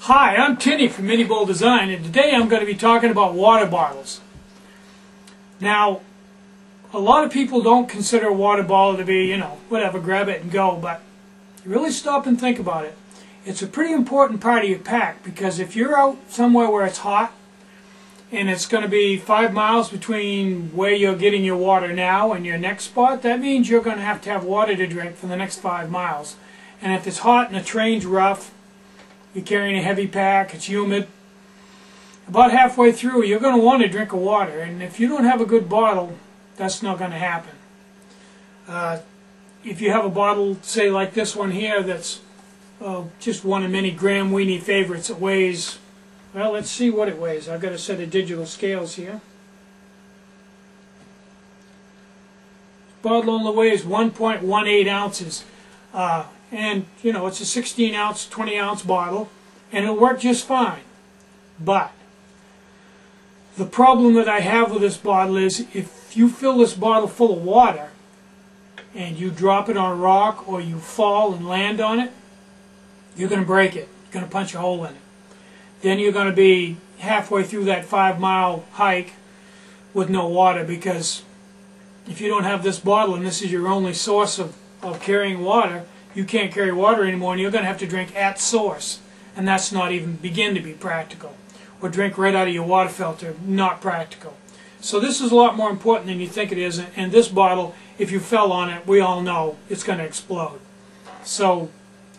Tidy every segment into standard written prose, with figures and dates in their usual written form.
Hi, I'm Tinny from minibulldesign, and today I'm going to be talking about water bottles. Now, a lot of people don't consider a water bottle to be, whatever, grab it and go, but you really stop and think about it. It's a pretty important part of your pack, because if you're out somewhere where it's hot, and it's going to be 5 miles between where you're getting your water now and your next spot, that means you're going to have water to drink for the next 5 miles. And if it's hot and the terrain's rough, you're carrying a heavy pack, it's humid, about halfway through you're going to want to drink of water, and if you don't have a good bottle, that's not going to happen. If you have a bottle, say like this one here, that's just one of many Graham Weenie favorites, it weighs, well, let's see what it weighs. I've got a set of digital scales here. This bottle only weighs 1.18 ounces. And, it's a 16-ounce, 20-ounce bottle, and it'll work just fine. But the problem that I have with this bottle is if you fill this bottle full of water and you drop it on a rock or you fall and land on it, you're going to break it. You're going to punch a hole in it. Then you're going to be halfway through that 5-mile hike with no water, because if you don't have this bottle and this is your only source of carrying water, you can't carry water anymore, and you're going to have to drink at source, and that's not even begin to be practical. Or drink right out of your water filter, not practical. So this is a lot more important than you think it is, and this bottle, if you fell on it, we all know it's going to explode. So,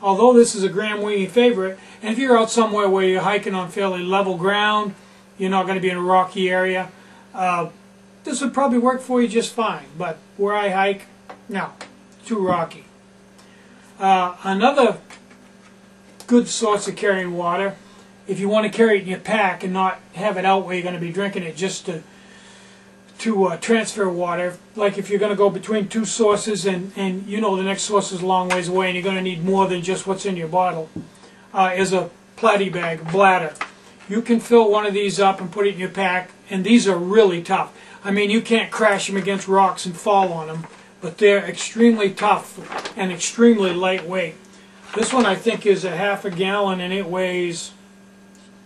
although this is a Graham Weenie favorite, and if you're out somewhere where you're hiking on fairly level ground, you're not going to be in a rocky area, this would probably work for you just fine. But where I hike, no, too rocky. Another good source of carrying water, if you want to carry it in your pack and not have it out where you're going to be drinking it just to transfer water, like if you're going to go between two sources and the next source is a long ways away and you're going to need more than just what's in your bottle, is a platy bag, bladder. You can fill one of these up and put it in your pack, and these are really tough. I mean, you can't crash them against rocks and fall on them, but they're extremely tough and extremely lightweight. This one I think is a half a gallon, and it weighs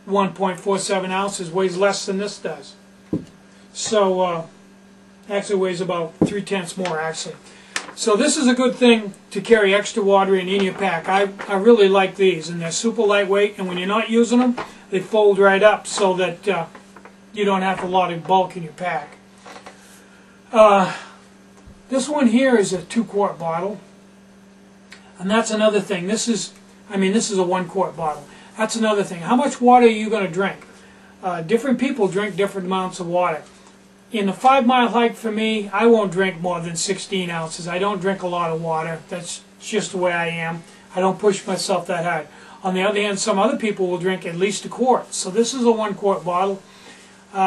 1.47 ounces, weighs less than this does. So actually weighs about 3/10 more actually. So this is a good thing to carry extra water in your pack. I really like these, and they're super lightweight, and when you're not using them, they fold right up so that you don't have a lot of bulk in your pack. This one here is a 2-quart bottle, and that's another thing. This is a 1-quart bottle. That's another thing. How much water are you going to drink? Different people drink different amounts of water. In a 5-mile hike for me, I won't drink more than 16 ounces. I don't drink a lot of water. That's just the way I am. I don't push myself that hard. On the other hand, some other people will drink at least a quart. So this is a 1-quart bottle.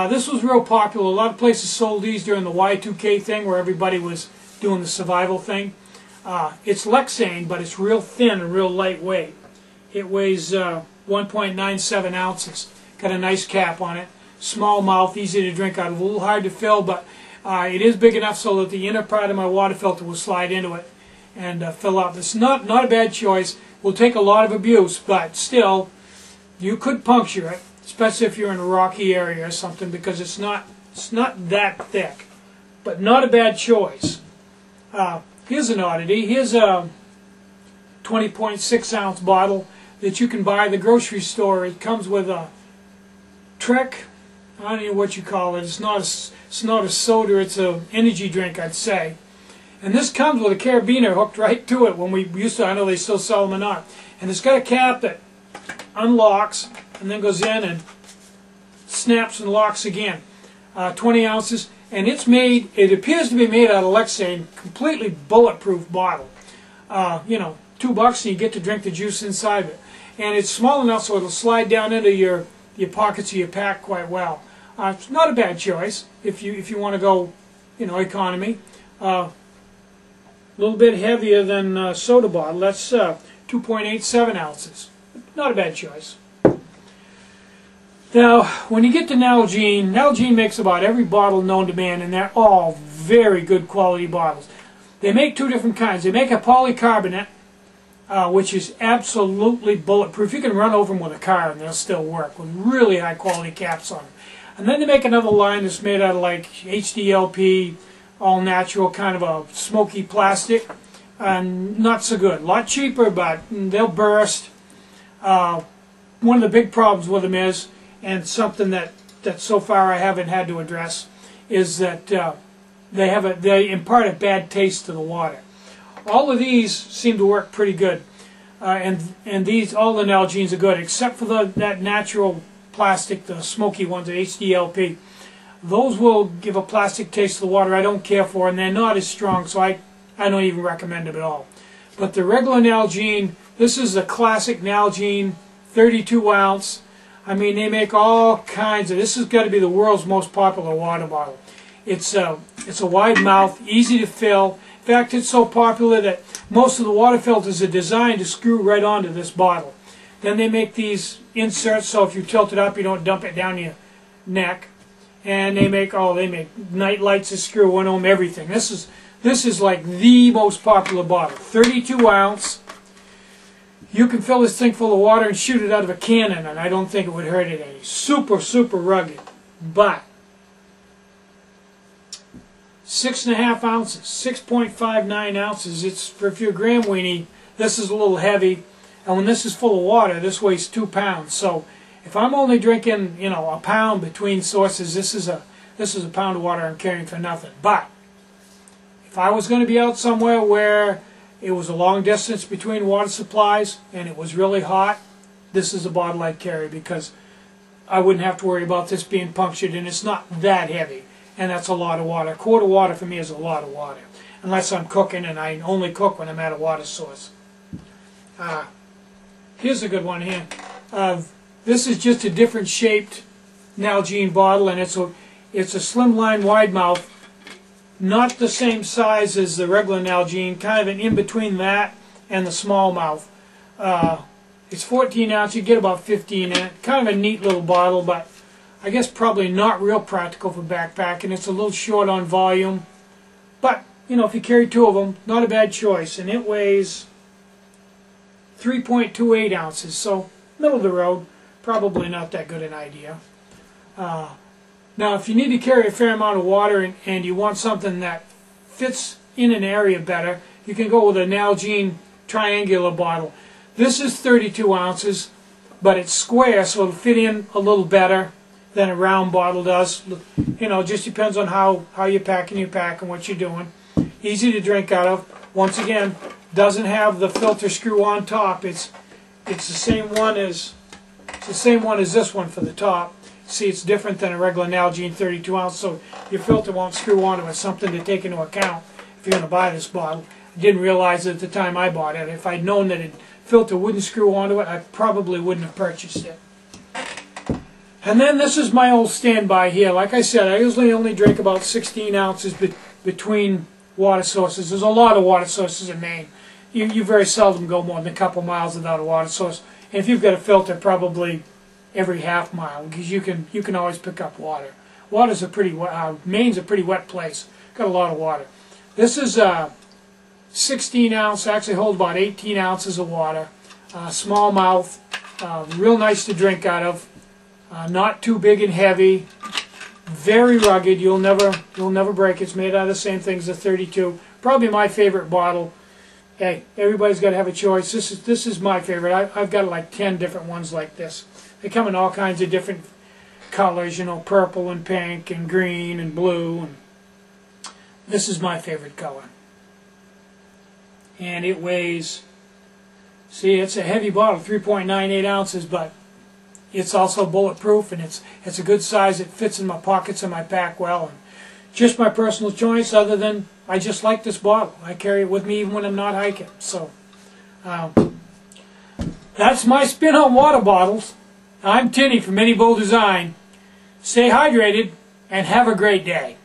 This was real popular. A lot of places sold these during the Y2K thing, where everybody was doing the survival thing. It's Lexane, but it's real thin and real lightweight. It weighs 1.97 ounces. Got a nice cap on it. Small mouth, easy to drink out of. A little hard to fill, but it is big enough so that the inner part of my water filter will slide into it and fill up. It's not a bad choice. Will take a lot of abuse, but still, you could puncture it, especially if you're in a rocky area or something, because it's not that thick. But not a bad choice. Here's an oddity. Here's a 20.6 ounce bottle that you can buy at the grocery store. It comes with a Trek, I don't know what you call it. It's not a soda. It's an energy drink, I'd say. And this comes with a carabiner hooked right to it. When we used to, I know they still sell them or not. And it's got a cap that unlocks and then goes in and snaps and locks again. 20 ounces, and it's made. It appears to be made out of Lexane, completely bulletproof bottle. $2 and you get to drink the juice inside of it. And it's small enough so it'll slide down into your pockets of your pack quite well. It's not a bad choice if you want to go, economy. A little bit heavier than a soda bottle. That's 2.87 ounces. Not a bad choice. Now, when you get to Nalgene makes about every bottle known to man, and they're all very good quality bottles. They make two different kinds. They make a polycarbonate, which is absolutely bulletproof. You can run over them with a car and they'll still work, with really high quality caps on them. And then they make another line that's made out of like HDLP, all natural, kind of a smoky plastic. Not so good. A lot cheaper, but they'll burst. One of the big problems with them is, and something that so far I haven't had to address, is that they impart a bad taste to the water. All of these seem to work pretty good, and these, all the Nalgene's are good, except for that natural plastic, the smoky ones, the HDLP. Those will give a plastic taste to the water I don't care for, and they're not as strong, so I don't even recommend them at all. But the regular Nalgene, this is the classic Nalgene, 32 ounce. I mean, they make all kinds of, this has got to be the world's most popular water bottle. It's a wide mouth, easy to fill. In fact, it's so popular that most of the water filters are designed to screw right onto this bottle. Then they make these inserts, so if you tilt it up, you don't dump it down your neck. And they make night lights that screw in them, everything. This is like the most popular bottle. 32 ounce. You can fill this thing full of water and shoot it out of a cannon, and I don't think it would hurt it any. Super, super rugged. But 6.5 ounces, 6.59 ounces. It's for if you're a gram weenie. This is a little heavy, and when this is full of water, this weighs 2 pounds. So if I'm only drinking, you know, a pound between sources, this is a pound of water I'm carrying for nothing. But if I was going to be out somewhere where it was a long distance between water supplies and it was really hot, this is a bottle I'd carry, because I wouldn't have to worry about this being punctured, and it's not that heavy. And that's a lot of water. A quart of water for me is a lot of water, unless I'm cooking, and I only cook when I'm at a water source. Here's a good one here. This is just a different shaped Nalgene bottle, and it's a slimline wide mouth, not the same size as the regular Nalgene, kind of an in between that and the small mouth. It's 14 ounce. You get about 15 in it. Kind of a neat little bottle, but I guess probably not real practical for backpacking. It's a little short on volume, but you know, if you carry 2 of them, not a bad choice. And it weighs 3.28 ounces, so middle of the road. Probably not that good an idea. Now, if you need to carry a fair amount of water and you want something that fits in an area better, you can go with a Nalgene triangular bottle. This is 32 ounces, but it's square, so it'll fit in a little better than a round bottle does. You know, it just depends on how you're packing your pack and what you're doing. Easy to drink out of. Once again, doesn't have the filter screw on top. It's the same one as this one for the top. See, it's different than a regular Nalgene 32 ounce, so your filter won't screw onto it. It's something to take into account if you're going to buy this bottle. I didn't realize it at the time I bought it. If I'd known that a filter wouldn't screw onto it, I probably wouldn't have purchased it. And then this is my old standby here. Like I said, I usually only drink about 16 ounces between water sources. There's a lot of water sources in Maine. You very seldom go more than a couple miles without a water source. And if you've got a filter, probably every half mile, because you can always pick up water. Water's a pretty Maine's a pretty wet place. Got a lot of water. This is 16 ounce. Actually holds about 18 ounces of water. Small mouth. Real nice to drink out of. Not too big and heavy. Very rugged. You'll never break. It's made out of the same things as the 32. Probably my favorite bottle. Hey, everybody's got to have a choice. This is my favorite. I've got like 10 different ones like this. They come in all kinds of different colors, you know, purple and pink and green and blue. And this is my favorite color. And it weighs, see, it's a heavy bottle, 3.98 ounces, but it's also bulletproof, and it's a good size. It fits in my pockets and my pack well. And just my personal choice, other than I just like this bottle. I carry it with me even when I'm not hiking. So that's my spin on water bottles. I'm Tinny from minibulldesign. Stay hydrated and have a great day.